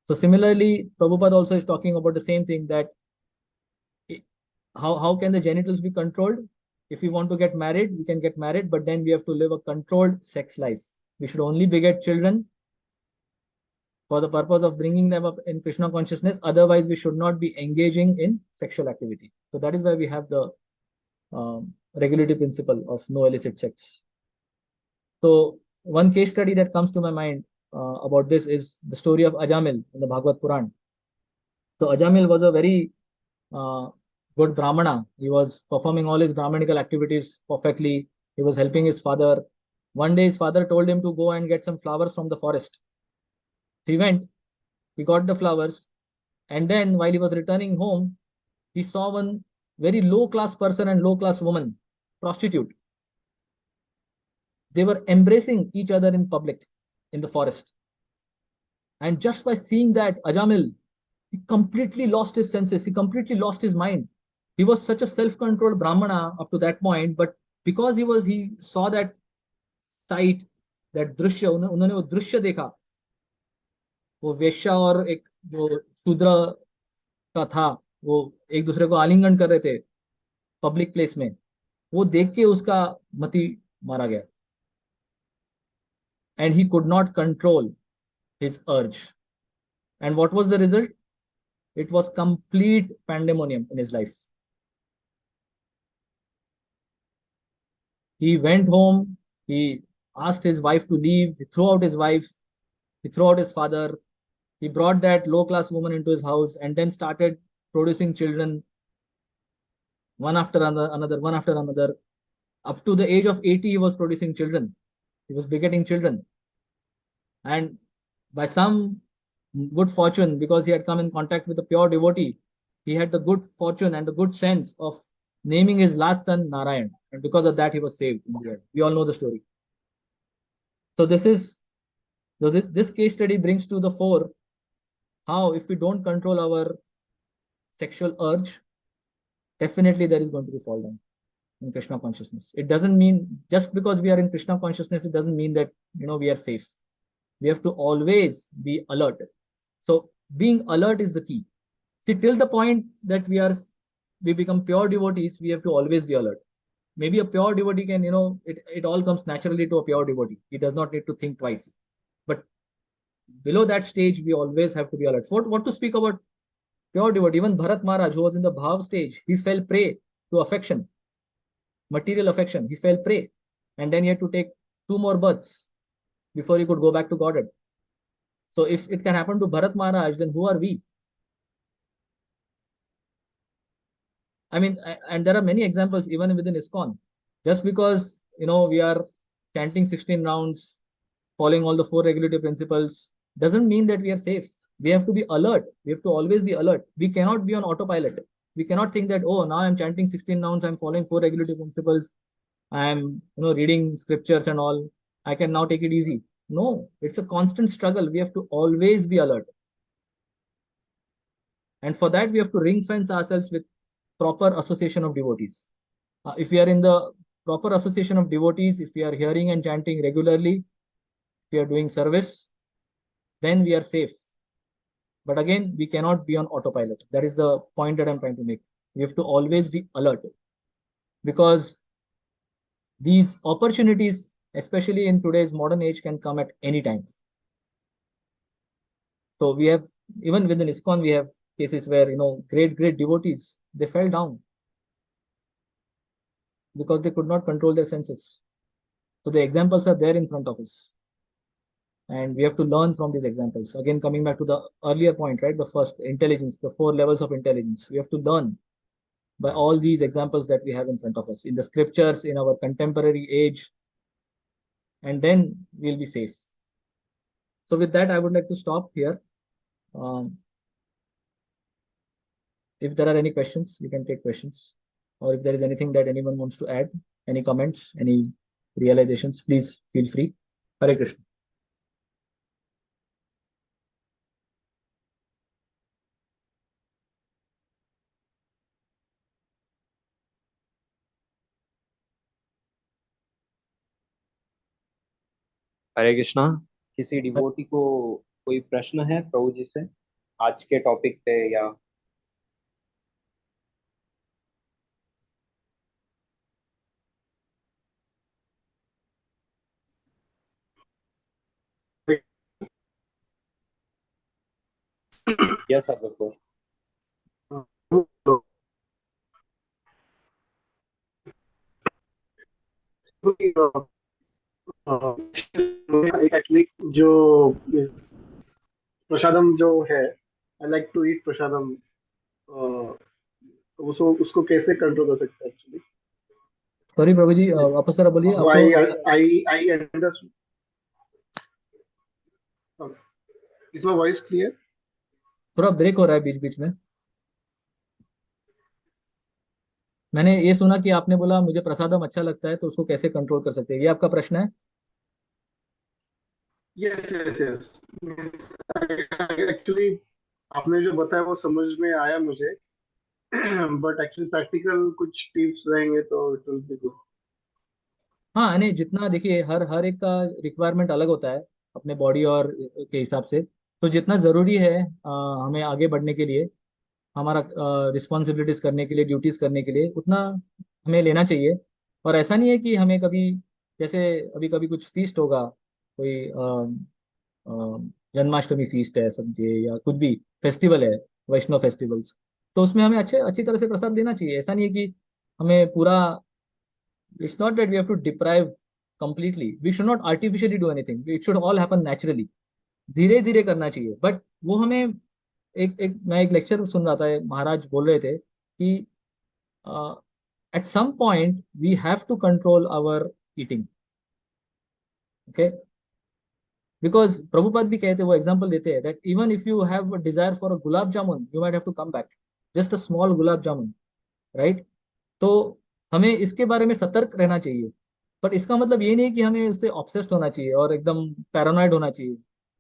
Speaker 1: So similarly, Prabhupada also is talking about the same thing, that how can the genitals be controlled? If we want to get married, we can get married, but then we have to live a controlled sex life. We should only beget children for the purpose of bringing them up in Krishna consciousness. Otherwise, we should not be engaging in sexual activity. So that is why we have the regulative principle of no illicit sex. So one case study that comes to my mind about this is the story of Ajamil in the Bhagavad Puran. So Ajamil was a very good Brahmana. He was performing all his Brahmanical activities perfectly. He was helping his father. One day his father told him to go and get some flowers from the forest. He went, he got the flowers, and then while he was returning home, he saw one very low class person and low class woman, prostitute. They were embracing each other in public in the forest. And just by seeing that, Ajamil, he completely lost his senses, he completely lost his mind. He was such a self-controlled Brahmana up to that point, but because he saw that sight, that दृश्य, उन्होंने वो दृश्य देखा, वो वेश्या और एक जो शूद्र का था, वो एक दूसरे को आलिंगन कर रहे थे पब्लिक प्लेस में, वो देख के उसका मति मारा गया, and he could not control his urge. And what was the result? It was complete pandemonium in his life. He went home, he asked his wife to leave, he threw out his wife, he threw out his father, he brought that low class woman into his house, and then started producing children one after another, one after another. Up to the age of 80, he was producing children. He was begetting children. And by some good fortune, because he had come in contact with a pure devotee, he had the good fortune and the good sense of naming his last son Narayan. And because of that, he was saved in the end. We all know the story. So this case study brings to the fore how, if we don't control our sexual urge, definitely there is going to be fall down in Krishna consciousness. It doesn't mean just because we are in Krishna consciousness, it doesn't mean that we are safe. We have to always be alert. So being alert is the key. See, till the point that we become pure devotees, we have to always be alert. Maybe a pure devotee can, it all comes naturally to a pure devotee. He does not need to think twice. But below that stage, we always have to be alert. What to speak about pure devotee? Even Bharat Maharaj, who was in the Bhav stage, he fell prey to affection, material affection. He fell prey. And then he had to take 2 more births before he could go back to Godhead. So if it can happen to Bharat Maharaj, then who are we? I mean, and there are many examples even within ISKCON. Just because we are chanting 16 rounds, following all the 4 regulative principles, doesn't mean that we are safe. We have to be alert. We have to always be alert. We cannot be on autopilot. We cannot think that, oh, now I'm chanting 16 rounds, I'm following 4 regulative principles, I'm reading scriptures and all, I can now take it easy. No, it's a constant struggle. We have to always be alert. And for that, we have to ring fence ourselves with proper association of devotees. If we are in the proper association of devotees, if we are hearing and chanting regularly, if we are doing service, then we are safe. But again, we cannot be on autopilot. That is the point that I'm trying to make. We have to always be alert, because these opportunities, especially in today's modern age, can come at any time. So we have, even within ISKCON, we have cases where great devotees, they fell down because they could not control their senses. So the examples are there in front of us, and we have to learn from these examples. Again, coming back to the earlier point, right? The first, intelligence, the 4 levels of intelligence. We have to learn by all these examples that we have in front of us, in the scriptures, in our contemporary age, and then we'll be safe. So with that, I would like to stop here. If there are any questions, we can take questions. Or if there is anything that anyone wants to add, any comments, any realizations, please feel free. Hare Krishna.
Speaker 2: हरे कृष्णा। किसी devotee को कोई प्रश्न है प्रभु जी से आज के topic पे, या यस सर बिल्कुल।
Speaker 3: एक्चुअली जो प्रसादम जो है, आई लाइक टू ईट प्रसादम, उसको कैसे कंट्रोल कर सकते हैं एक्चुअली?
Speaker 1: सॉरी प्रभु जी, वापस जरा बोलिए। आपको
Speaker 3: I understood. Is my voice clear?
Speaker 1: थोड़ा ब्रेक हो रहा है बीच बीच में। मैंने ये सुना कि आपने बोला मुझे प्रसादम अच्छा लगता है, तो उसको कैसे कंट्रोल कर सकते हैं, ये आपका प्रश्न है?
Speaker 3: Yes yes yes. एक्चुअली आपने जो बताया वो समझ में आया मुझे। बट एक्चुअली प्रैक्टिकल कुछ टिप्स रहेंगे तो इट विल बी गुड।
Speaker 1: हाँ, यानी जितना देखिए हर हर एक का रिक्वायरमेंट अलग होता है अपने बॉडी और के हिसाब से। तो जितना ज़रूरी है हमें आगे बढ़ने के लिए, हमारा रिस्पॉन्सिबिलिटीज करने के लिए, ड्यूटीज करने के लिए, उतना हमें लेना चाहिए। और ऐसा नहीं है कि हमें कभी, जैसे अभी कभी कुछ फीस्ट होगा, कोई जन्माष्टमी फीस्ट है समझिए, या कुछ भी फेस्टिवल है, वैष्णव फेस्टिवल्स, तो उसमें हमें अच्छी तरह से प्रसाद लेना चाहिए। ऐसा नहीं है कि हमें पूरा, it's not that we have to deprive completely, we should not artificially do anything, it should all happen naturally. धीरे धीरे करना चाहिए, बट वो हमें, मैं एक लेक्चर सुन रहा था, महाराज बोल रहे थे कि at some point we have to control our eating. Okay, because Prabhupada भी कहते, वो एग्जांपल देते हैं that even if you have desire for a gulab jamun, you might have to come back, just a small gulab jamun, right? तो हमें इसके बारे में सतर्क रहना चाहिए। बट इसका मतलब ये नहीं है कि हमें उससे ऑब्सेस्ड होना चाहिए और एकदम पैरानॉइड होना चाहिए,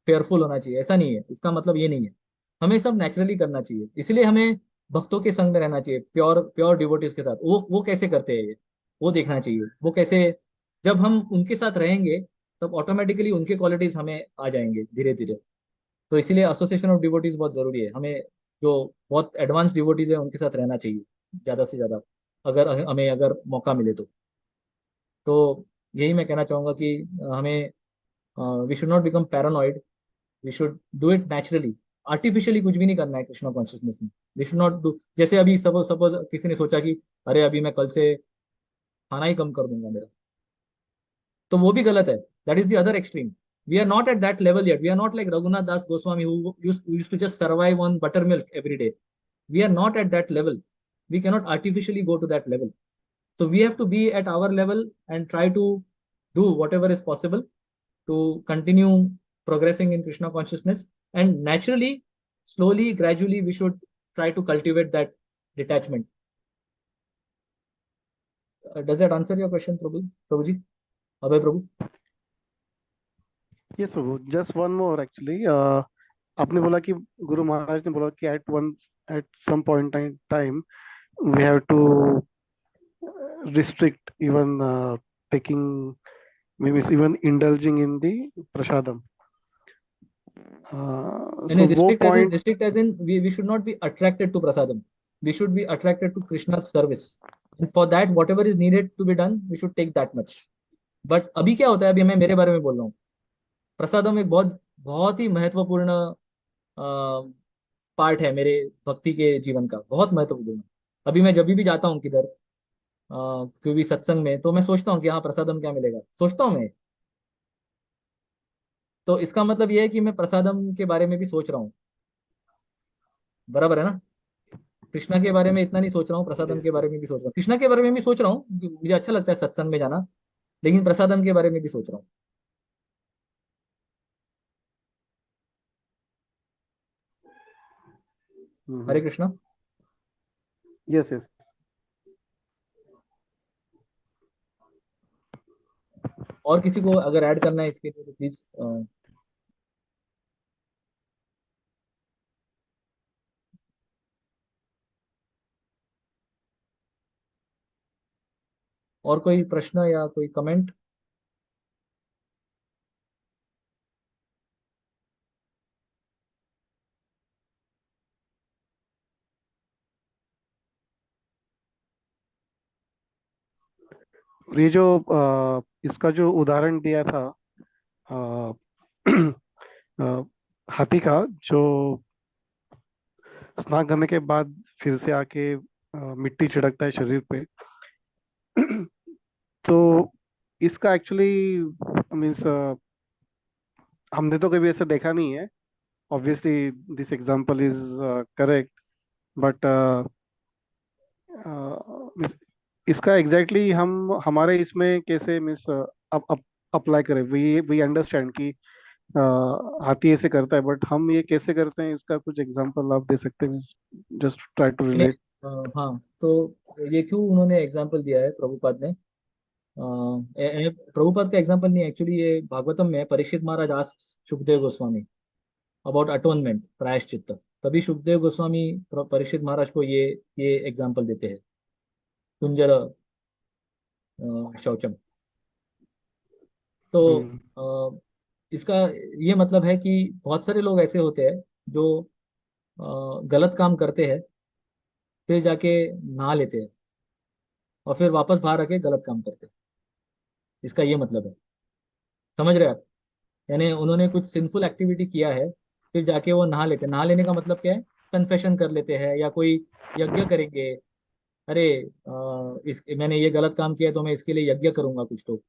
Speaker 1: फेयरफुल होना चाहिए, ऐसा नहीं है। इसका मतलब ये नहीं है। हमें सब नेचुरली करना चाहिए, इसलिए हमें भक्तों के संग में रहना चाहिए, प्योर प्योर डिवोटीज के साथ। वो कैसे करते हैं ये, वो देखना चाहिए। वो कैसे, जब हम उनके साथ रहेंगे तब ऑटोमेटिकली उनके क्वालिटीज हमें आ जाएंगे धीरे धीरे। तो इसीलिए एसोसिएशन ऑफ डिवोटीज बहुत जरूरी है। हमें जो बहुत एडवांस डिवोटीज है उनके साथ रहना चाहिए ज्यादा से ज्यादा, अगर हमें अगर मौका मिले तो यही मैं कहना चाहूंगा कि हमें, we should not become paranoid, we should do it naturally. Artificially कुछ भी नहीं करना है कृष्णा कॉन्शियसनेस में। वी शुड नॉट डू, जैसे अभी सपोज सपोज किसी ने सोचा कि अरे अभी मैं कल से खाना ही कम कर दूंगा मेरा, तो वो भी गलत है। That is the other extreme. We are not at that level yet, we are not like Raghunath Das Goswami who used to just survive on buttermilk every day. We are not at that level. We cannot artificially go to that level. So we have to be at our level and try to do whatever is possible to continue progressing in Krishna consciousness. And naturally, slowly, gradually, we should try to cultivate that detachment. Does that answer your question, Prabhu? Prabhuji? Abhay Prabhu?
Speaker 4: Yes Prabhu, just one more actually. आपने बोला कि गुरु महाराज ने बोला कि at some point in time we have to restrict even taking, maybe even indulging in the prasadam.
Speaker 1: And
Speaker 4: So वो point,
Speaker 1: restrict as in we should not be attracted to prasadam. We should be attracted to Krishna's service. And for that, whatever is needed to be done, we should take that much. But अभी क्या होता है, अभी मैं मेरे बारे में बोल रहा हूँ। प्रसादम एक बहुत बहुत ही महत्वपूर्ण पार्ट है मेरे भक्ति के जीवन का, बहुत महत्वपूर्ण। अभी मैं जब भी जाता हूँ किधर, कोई भी सत्संग में, तो मैं सोचता हूँ कि हाँ प्रसादम क्या मिलेगा, सोचता हूँ मैं। तो इसका मतलब ये है कि मैं प्रसादम के बारे में भी सोच रहा हूँ। बराबर है ना? कृष्णा के बारे में इतना नहीं सोच रहा हूँ, प्रसादम के बारे में भी सोच रहा हूँ। कृष्णा के बारे में भी सोच रहा हूँ, मुझे अच्छा लगता है सत्संग में जाना, लेकिन प्रसादम के बारे में भी सोच रहा हूँ। हरे कृष्णा।
Speaker 4: yes, yes.
Speaker 1: और किसी को अगर ऐड करना है इसके लिए तो प्लीज। और कोई प्रश्न या कोई कमेंट?
Speaker 4: ये जो इसका जो उदाहरण दिया था, अ, अ, हाथी का, जो स्नान करने के बाद फिर से आके मिट्टी छिड़कता है शरीर पे। तो इसका एक्चुअली मीन्स हमने तो कभी ऐसा देखा नहीं है। Obviously this example is correct, but इसका एग्जैक्टली हम हमारे इसमें कैसे मीन्स अप्लाई करें। वी अंडरस्टैंड कि हाथी ऐसे करता है, बट हम ये कैसे करते हैं, इसका कुछ एग्जांपल आप दे सकते हैं? जस्ट ट्राई टू
Speaker 1: ने,
Speaker 4: रिलेट।
Speaker 1: हाँ, तो ये क्यों उन्होंने एग्जाम्पल दिया है प्रभुपाद ने? प्रभुपाद का एग्जाम्पल नहीं, एक्चुअली ये भागवतम में Parikshit Maharaj ask Sukhdev Goswami about atonement, प्रायश्चित्त। तभी सुखदेव गोस्वामी परीक्षित महाराज को ये एग्जाम्पल देते हैं, कुंजर शौचम। तो
Speaker 4: हम्म।
Speaker 1: इसका ये मतलब है कि बहुत सारे लोग ऐसे होते हैं जो गलत काम करते हैं, फिर जाके नहा लेते हैं और फिर वापस बाहर आके गलत काम करते हैं। इसका ये मतलब है, समझ रहे हैं आप? यानी उन्होंने कुछ सिंफुल एक्टिविटी किया है, फिर जाके वो नहा लेते हैं। नहा लेने का मतलब क्या है? कन्फेशन कर लेते हैं, या कोई यज्ञ करेंगे। अरे इस मैंने ये गलत काम किया है, तो मैं इसके लिए यज्ञ करूंगा कुछ तो,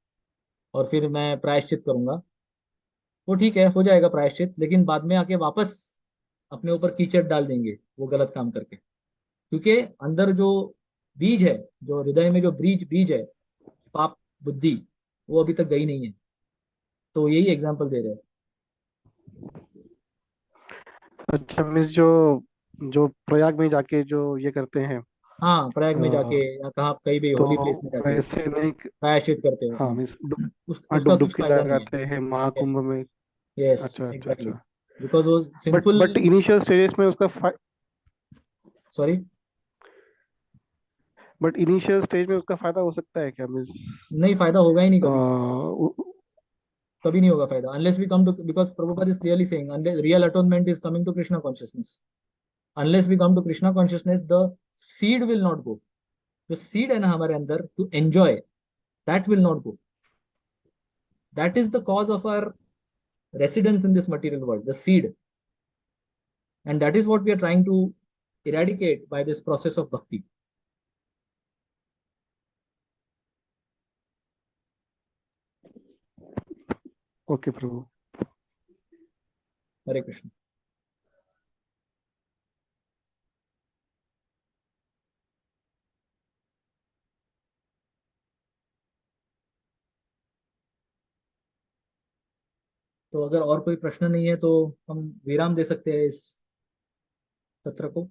Speaker 1: और फिर मैं प्रायश्चित करूंगा। वो ठीक है, हो जाएगा प्रायश्चित, लेकिन बाद में आके वापस अपने ऊपर कीचड़ डाल देंगे वो गलत काम करके, क्योंकि अंदर जो बीज है, जो हृदय में जो बीज बीज है, पाप बुद्धि, वो अभी तक गई नहीं है। तो यही एग्जाम्पल दे रहे हैं।
Speaker 4: अच्छा मिस, जो जो प्रयाग में जाके जो ये करते हैं,
Speaker 1: हाँ, प्रयाग में जाके
Speaker 4: अ,
Speaker 1: या कहाँ कहीं भी
Speaker 4: तो
Speaker 1: होली प्लेस में जाके
Speaker 4: वैसे नहीं।
Speaker 1: प्रायश्चित करते हो,
Speaker 4: हाँ
Speaker 1: हाँ।
Speaker 4: मिस, हाँ
Speaker 1: उसका कुछ
Speaker 4: डुबकी
Speaker 1: फायदा नहीं है।
Speaker 4: लगाते हैं महाकुंभ में।
Speaker 1: यस,
Speaker 4: अच्छा अच्छा
Speaker 1: एग्जैक्टली।
Speaker 4: अच्छा।
Speaker 1: बिकॉज वो
Speaker 4: but
Speaker 1: sinful.
Speaker 4: But initial stages में उसका
Speaker 1: सॉरी।
Speaker 4: बट इनिशियल स्टेज में उसका फायदा हो सकता है क्या मिस?
Speaker 1: नहीं, फायदा होगा ही नहीं
Speaker 4: अ,
Speaker 1: कभी। कभी नहीं होगा फायदा, unless we come to, because Prabhupada is clearly saying real atonement is coming to Krishna consciousness. Unless we come to Krishna consciousness, the seed will not go. जो सीड है ना हमारे अंदर to enjoy, that will not go. That is the cause of our residence in this material world, the seed. And that is what we are trying to eradicate by this process of bhakti.
Speaker 4: Okay Prabhu.
Speaker 1: Hare Krishna. तो अगर और कोई प्रश्न नहीं है तो हम विराम दे सकते हैं इस सत्र को।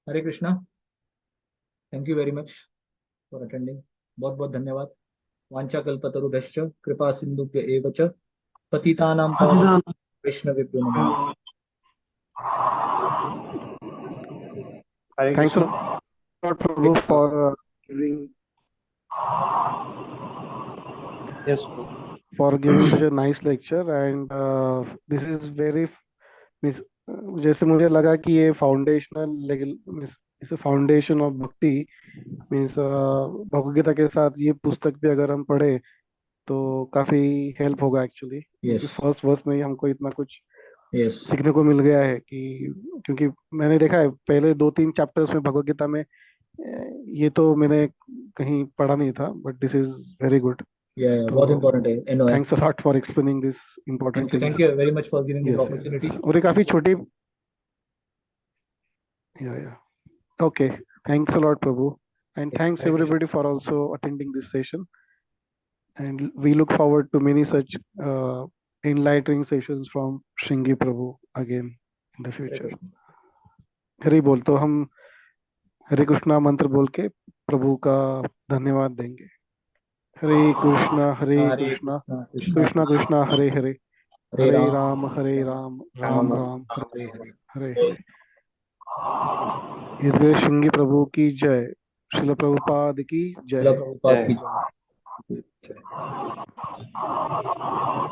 Speaker 1: Hare Krishna. Thank you very much for attending. बहुत बहुत धन्यवाद। वांछा कल्पतरुभ्यश्च कृपा सिंधुभ्य एव च पतितानां पावनेभ्यो वैष्णवेभ्यो नमो नमः।
Speaker 2: Hare
Speaker 4: thanks
Speaker 2: Krishna.
Speaker 4: Lot Prabhu for giving
Speaker 2: yes
Speaker 4: such a nice lecture, and this is very means, जैसे मुझे लगा कि ये फाउंडेशनल लेवल मीन्स, इसे foundation of bhakti means Bhagavad Gita के साथ ये पुस्तक भी अगर हम पढ़े तो काफी हेल्प होगा एक्चुअली, क्योंकि
Speaker 1: यस,
Speaker 4: फर्स्ट वर्स में ही हमको इतना कुछ
Speaker 1: यस,
Speaker 4: सीखने को मिल गया है कि, क्योंकि मैंने देखा है पहले 2-3 चैप्टर्स में भगवद गीता में ये तो मैंने कहीं पढ़ा नहीं था, but this is very good.
Speaker 1: या बहुत
Speaker 4: तो
Speaker 1: इंपॉर्टेंट है, एनओ है।
Speaker 4: Thanks a lot for explaining this important
Speaker 1: thank
Speaker 4: things.
Speaker 1: You very much for giving this
Speaker 4: yes
Speaker 1: opportunity.
Speaker 4: Yes, और ये काफी छोटी, या okay, thanks a lot, Prabhu. And thanks
Speaker 2: Hare Krishna.
Speaker 4: everybody for also attending this session. And we look forward to many such enlightening sessions from Shringi Prabhu again in the
Speaker 1: Hare
Speaker 4: future.
Speaker 1: Krishna.
Speaker 4: Hari बोल, तो हम हरे कृष्णा मंत्र बोल के प्रभु का धन्यवाद देंगे। हरे
Speaker 1: हरे
Speaker 4: कृष्णा
Speaker 1: कृष्णा कृष्णा
Speaker 4: कृष्णा
Speaker 1: कृष्णा
Speaker 4: कृष्णा हरे हरे,
Speaker 1: हरे
Speaker 4: हरे
Speaker 1: राम
Speaker 4: राम राम
Speaker 2: राम
Speaker 4: राम
Speaker 1: हरे हरे।
Speaker 4: हरे हरे। इस ग्रेट श्रृंगी प्रभु की जय। श्रील प्रभुपाद की
Speaker 1: शिला
Speaker 4: जय।
Speaker 1: प्रभुपाद
Speaker 2: जय।
Speaker 1: की जय।